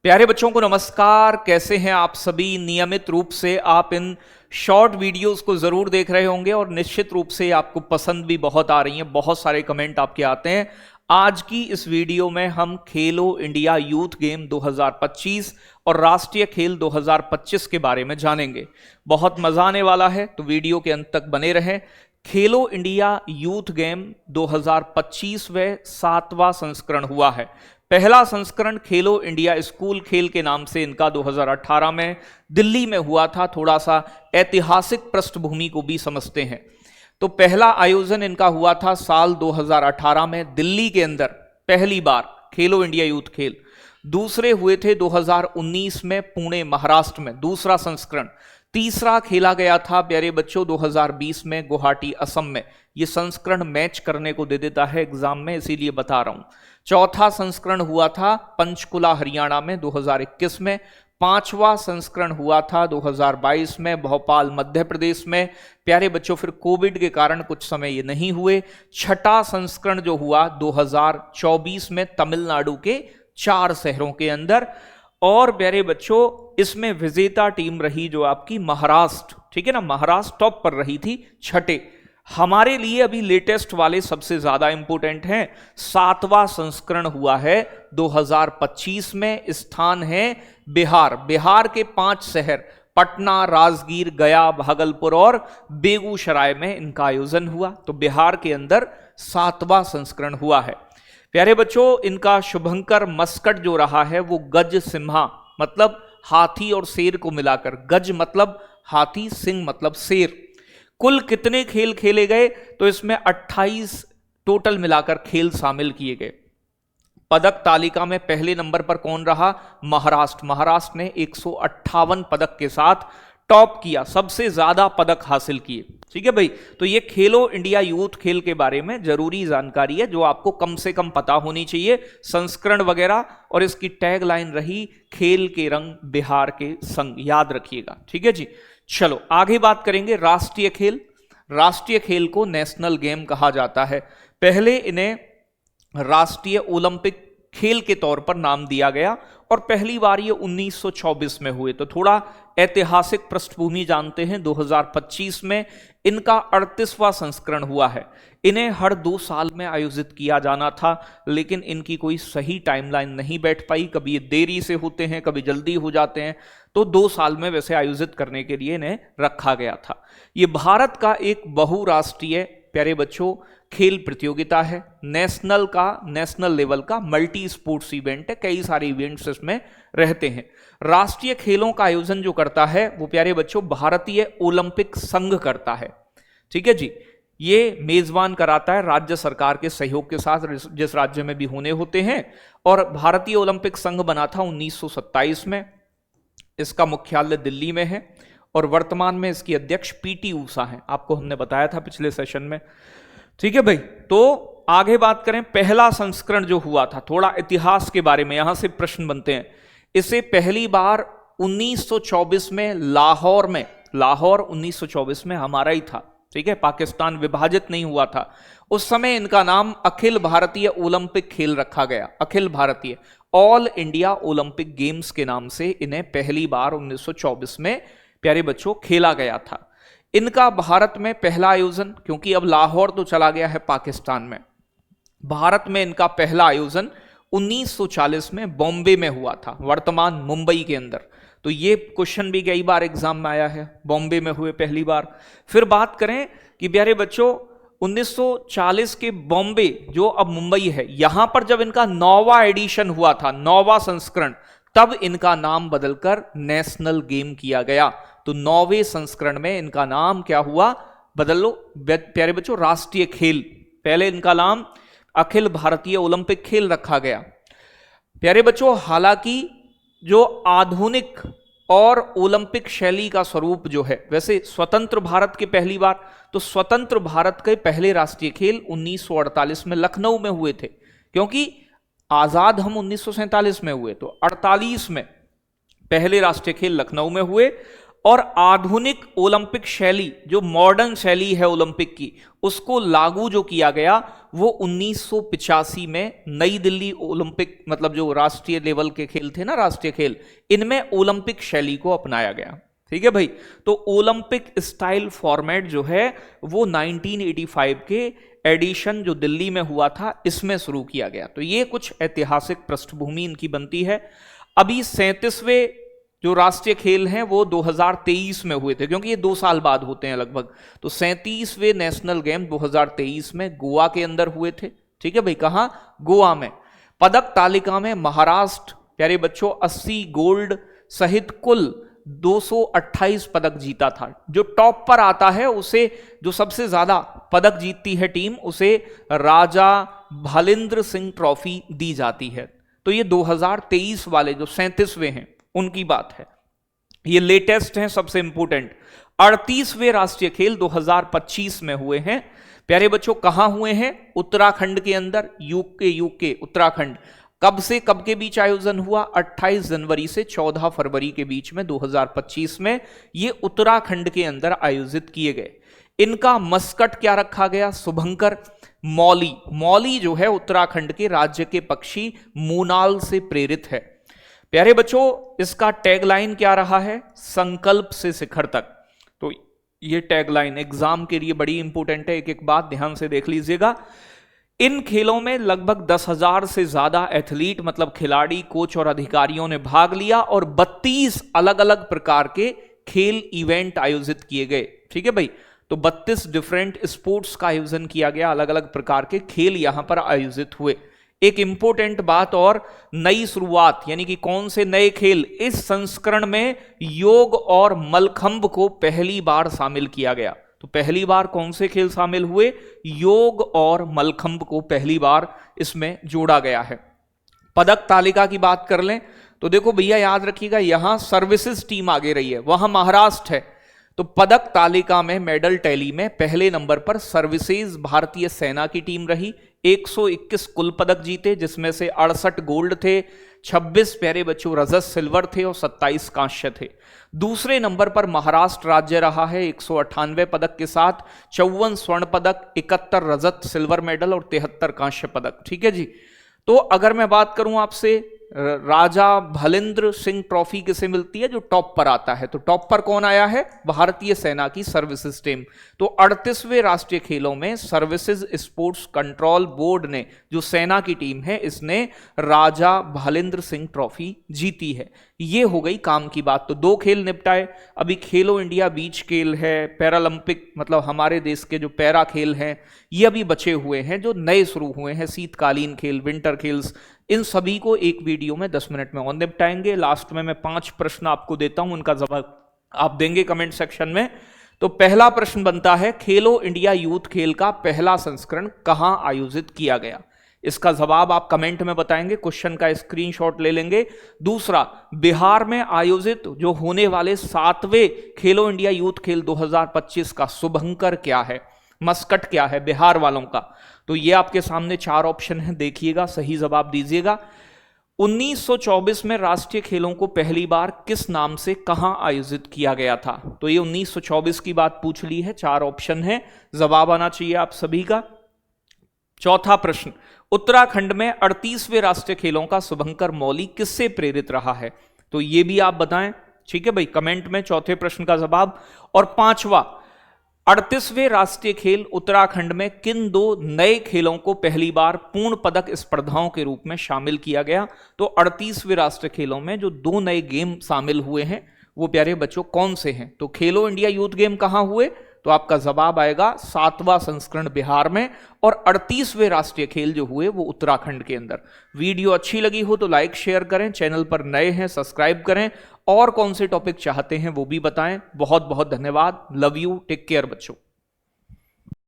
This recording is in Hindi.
प्यारे बच्चों को नमस्कार। कैसे हैं आप सभी। नियमित रूप से आप इन शॉर्ट वीडियोस को जरूर देख रहे होंगे और निश्चित रूप से आपको पसंद भी बहुत आ रही हैं। बहुत सारे कमेंट आपके आते हैं। आज की इस वीडियो में हम खेलो इंडिया यूथ गेम 2025 और राष्ट्रीय खेल 2025 के बारे में जानेंगे। बहुत मजा आने वाला है, तो वीडियो के अंत तक बने रहें। खेलो इंडिया यूथ गेम 2025 व 7वां संस्करण हुआ है। पहला संस्करण खेलो इंडिया स्कूल खेल के नाम से इनका 2018 में दिल्ली में हुआ था। थोड़ा सा ऐतिहासिक पृष्ठभूमि को भी समझते हैं तो पहला आयोजन इनका हुआ था साल 2018 में दिल्ली के अंदर, पहली बार खेलो इंडिया यूथ खेल। दूसरे हुए थे 2019 में पुणे महाराष्ट्र में, दूसरा संस्करण। तीसरा खेला गया था प्यारे बच्चों 2020 में गुवाहाटी असम में। यह संस्करण मैच करने को दे देता है एग्जाम में, इसीलिए बता रहा हूं। चौथा संस्करण हुआ था पंचकुला हरियाणा में 2021 में। पांचवा संस्करण हुआ था 2022 में भोपाल मध्य प्रदेश में। प्यारे बच्चों फिर कोविड के कारण कुछ समय ये नहीं हुए। छठा संस्करण जो हुआ 2024 में तमिलनाडु के 4 शहरों के अंदर। और प्यारे बच्चों इसमें विजेता टीम रही जो आपकी महाराष्ट्र, ठीक है ना, महाराष्ट्र टॉप पर रही थी छठे। हमारे लिए अभी लेटेस्ट वाले सबसे ज्यादा इंपोर्टेंट हैं। 7वां संस्करण हुआ है 2025 में, स्थान है बिहार। बिहार के 5 शहर पटना, राजगीर, गया, भागलपुर और बेगूसराय में इनका आयोजन हुआ। तो बिहार के अंदर 7वां संस्करण हुआ है। प्यारे बच्चों इनका शुभंकर मस्कट जो रहा है वो गज सिम्हा, मतलब हाथी और शेर को मिलाकर। गज मतलब हाथी, सिंह मतलब शेर। कुल कितने खेल खेले गए तो इसमें 28 टोटल मिलाकर खेल शामिल किए गए। पदक तालिका में पहले नंबर पर कौन रहा? महाराष्ट्र। महाराष्ट्र ने 158 पदक के साथ टॉप किया, सबसे ज्यादा पदक हासिल किए। ठीक है भाई, तो ये खेलो इंडिया यूथ खेल के बारे में जरूरी जानकारी है जो आपको कम से कम पता होनी चाहिए, संस्करण वगैरह। और इसकी टैग लाइन रही खेल के रंग बिहार के संग, याद रखिएगा। ठीक है जी, चलो आगे बात करेंगे राष्ट्रीय खेल। राष्ट्रीय खेल को नेशनल गेम कहा जाता है। पहले इन्हें राष्ट्रीय ओलंपिक खेल के तौर पर नाम दिया गया और पहली बार ये 1924 में हुए। तो थोड़ा ऐतिहासिक पृष्ठभूमि जानते हैं। 2025 में इनका 38वां संस्करण हुआ है। इन्हें हर 2 साल में आयोजित किया जाना था, लेकिन इनकी कोई सही टाइमलाइन नहीं बैठ पाई। कभी ये देरी से होते हैं, कभी जल्दी हो जाते हैं। तो 2 साल में वैसे आयोजित करने के लिए इन्हें रखा गया था। ये भारत का एक बहुराष्ट्रीय प्यारे बच्चों खेल प्रतियोगिता है। नेशनल लेवल का मल्टी स्पोर्ट्स इवेंट है। कई सारे इवेंट्स इसमें रहते हैं। राष्ट्रीय खेलों का आयोजन जो करता है वो प्यारे बच्चों भारतीय ओलंपिक संघ करता है। ठीक है जी, ये मेजबान कराता है राज्य सरकार के सहयोग के साथ, जिस राज्य में भी होने होते हैं। और भारतीय ओलंपिक संघ बना था 1927 में। इसका मुख्यालय दिल्ली में है और वर्तमान में इसकी अध्यक्ष पीटी ऊषा हैं। आपको हमने बताया था पिछले सेशन में। ठीक है भाई, तो आगे बात करें। पहला संस्करण जो हुआ था, थोड़ा इतिहास के बारे में यहां से प्रश्न बनते हैं। इसे पहली बार 1924 में लाहौर 1924 में हमारा ही था। ठीक है, पाकिस्तान विभाजित नहीं हुआ था उस समय। इनका नाम अखिल भारतीय ओलंपिक खेल रखा गया। Akhil Bharatiya, all India Olympic games के नाम से इन्हें पहली बार 1924 में प्यारे बच्चों खेला गया था। इनका भारत में पहला आयोजन, क्योंकि अब लाहौर तो चला गया है पाकिस्तान में, भारत में इनका पहला आयोजन 1940 में बॉम्बे में हुआ था, वर्तमान मुंबई के अंदर। तो ये क्वेश्चन भी कई बार एग्जाम में आया है, बॉम्बे में हुए पहली बार। फिर बात करें कि प्यारे बच्चों 1940 के बॉम्बे जो अब मुंबई है, यहां पर जब इनका 9वां एडिशन हुआ था, 9वां संस्करण, तब इनका नाम बदलकर नेशनल गेम किया गया। तो 9वें संस्करण में इनका नाम क्या हुआ? बदल लो प्यारे बच्चों, राष्ट्रीय खेल। पहले इनका नाम अखिल भारतीय ओलंपिक खेल रखा गया। प्यारे बच्चों हालांकि जो आधुनिक और ओलंपिक शैली का स्वरूप जो है, वैसे स्वतंत्र भारत के पहली बार, तो स्वतंत्र भारत के पहले राष्ट्रीय खेल 1948 में लखनऊ में हुए थे। क्योंकि आजाद हम 1947 में हुए, तो 48 में पहले राष्ट्रीय खेल लखनऊ में हुए और आधुनिक ओलंपिक शैली, जो मॉडर्न शैली है ओलंपिक की, उसको लागू जो किया गया वो 1985 में नई दिल्ली ओलंपिक, मतलब जो राष्ट्रीय लेवल के खेल थे ना, राष्ट्रीय खेल, इनमें ओलंपिक शैली को अपनाया गया। ठीक है भाई। तो ओलंपिक स्टाइल फॉर्मेट जो है वो 1985 के एडिशन जो दिल्ली में हुआ था इसमें शुरू किया गया। तो ये कुछ ऐतिहासिक पृष्ठभूमि इनकी बनती है। अभी 37वें जो राष्ट्रीय खेल हैं वो 2023 में हुए थे, क्योंकि ये 2 साल बाद होते हैं लगभग। तो 37वें नेशनल गेम 2023 में गोवा के अंदर हुए थे। ठीक है भाई, कहां? गोवा में। पदक तालिका में महाराष्ट्र प्यारे बच्चों 80 गोल्ड सहित कुल 228 पदक जीता था। जो टॉप पर आता है उसे, जो सबसे ज्यादा पदक जीतती है टीम, उसे राजा भालिंद्र सिंह ट्रॉफी दी जाती है। तो ये 2023 वाले जो 37वें हैं उनकी बात है, ये लेटेस्ट हैं, सबसे इंपोर्टेंट। 38वें राष्ट्रीय खेल 2025 में हुए हैं प्यारे बच्चों। कहां हुए हैं? उत्तराखंड के अंदर, यूके उत्तराखंड। कब से कब के बीच आयोजन हुआ? 28 जनवरी से 14 फरवरी के बीच में 2025 में ये उत्तराखंड के अंदर आयोजित किए गए। इनका मस्कट क्या रखा गया? शुभंकर। मौली, मौली जो है उत्तराखंड के राज्य के पक्षी मूनाल से प्रेरित है। प्यारे बच्चों इसका टैगलाइन क्या रहा है? संकल्प से शिखर तक। तो ये टैगलाइन एग्जाम के लिए बड़ी इंपॉर्टेंट है, एक एक बात ध्यान से देख लीजिएगा। इन खेलों में लगभग 10,000 से ज्यादा एथलीट, मतलब खिलाड़ी, कोच और अधिकारियों ने भाग लिया और 32 अलग अलग प्रकार के खेल इवेंट आयोजित किए गए। ठीक है भाई। तो 32 डिफरेंट स्पोर्ट्स का आयोजन किया गया, अलग अलग प्रकार के खेल यहां पर आयोजित हुए। एक इंपॉर्टेंट बात और नई शुरुआत, यानी कि कौन से नए खेल? इस संस्करण में योग और मलखंब को पहली बार शामिल किया गया। तो पहली बार कौन से खेल शामिल हुए? योग और मलखंब को पहली बार इसमें जोड़ा गया है। पदक तालिका की बात कर लें तो देखो भैया याद रखिएगा, यहां सर्विसेज टीम आगे रही है, वहां महाराष्ट्र है। तो पदक तालिका में, मेडल टैली में पहले नंबर पर सर्विसेज भारतीय सेना की टीम रही। 121 कुल पदक जीते, जिसमें से 68 गोल्ड थे, 26 प्यारे बच्चों रजत सिल्वर थे और 27 कांस्य थे। दूसरे नंबर पर महाराष्ट्र राज्य रहा है 198 पदक के साथ, 54 स्वर्ण पदक, 71 रजत सिल्वर मेडल और 73 कांस्य पदक। ठीक है जी। तो अगर मैं बात करूं आपसे, राजा भालिंद्र सिंह ट्रॉफी किसे मिलती है? जो टॉप पर आता है। तो टॉप पर कौन आया है? भारतीय सेना की सर्विसेज टीम। तो 38वें राष्ट्रीय खेलों में सर्विसेज स्पोर्ट्स कंट्रोल बोर्ड ने, जो सेना की टीम है, इसने राजा भालिंद्र सिंह ट्रॉफी जीती है। ये हो गई काम की बात। तो 2 खेल निपटाए। अभी खेलो इंडिया बीच खेल है, पैरालंपिक, मतलब हमारे देश के जो पैरा खेल हैं, ये अभी बचे हुए हैं, जो नए शुरू हुए हैं, शीतकालीन खेल, विंटर खेल्स। इन सभी को एक वीडियो में 10 मिनट में और निपटाएंगे। लास्ट में मैं 5 प्रश्न आपको देता हूं, उनका जवाब आप देंगे कमेंट सेक्शन में। तो पहला प्रश्न बनता है, खेलो इंडिया यूथ खेल का पहला संस्करण कहां आयोजित किया गया? इसका जवाब आप कमेंट में बताएंगे, क्वेश्चन का स्क्रीनशॉट ले लेंगे। दूसरा, बिहार में आयोजित जो होने वाले 7वें खेलो इंडिया यूथ खेल 2025 का शुभंकर क्या है, मस्कट क्या है बिहार वालों का? तो ये आपके सामने 4 ऑप्शन है, देखिएगा, सही जवाब दीजिएगा। 1924 में राष्ट्रीय खेलों को पहली बार किस नाम से कहां आयोजित किया गया था? तो ये 1924 की बात पूछ ली है, 4 ऑप्शन है, जवाब आना चाहिए आप सभी का। चौथा प्रश्न, उत्तराखंड में 38वें राष्ट्रीय खेलों का शुभंकर मौली किससे प्रेरित रहा है? तो ये भी आप बताएं। ठीक है भाई, कमेंट में चौथे प्रश्न का जवाब। और पांचवा, 38वें राष्ट्रीय खेल उत्तराखंड में किन 2 नए खेलों को पहली बार पूर्ण पदक स्पर्धाओं के रूप में शामिल किया गया? तो 38वें राष्ट्रीय खेलों में जो 2 नए गेम शामिल हुए हैं वो प्यारे बच्चों कौन से हैं? तो खेलो इंडिया यूथ गेम कहां हुए? तो आपका जवाब आएगा 7वां संस्करण बिहार में, और 38वें राष्ट्रीय खेल जो हुए वो उत्तराखंड के अंदर। वीडियो अच्छी लगी हो तो लाइक शेयर करें, चैनल पर नए हैं सब्सक्राइब करें, और कौन से टॉपिक चाहते हैं वो भी बताएं। बहुत बहुत धन्यवाद। लव यू, टेक केयर बच्चों।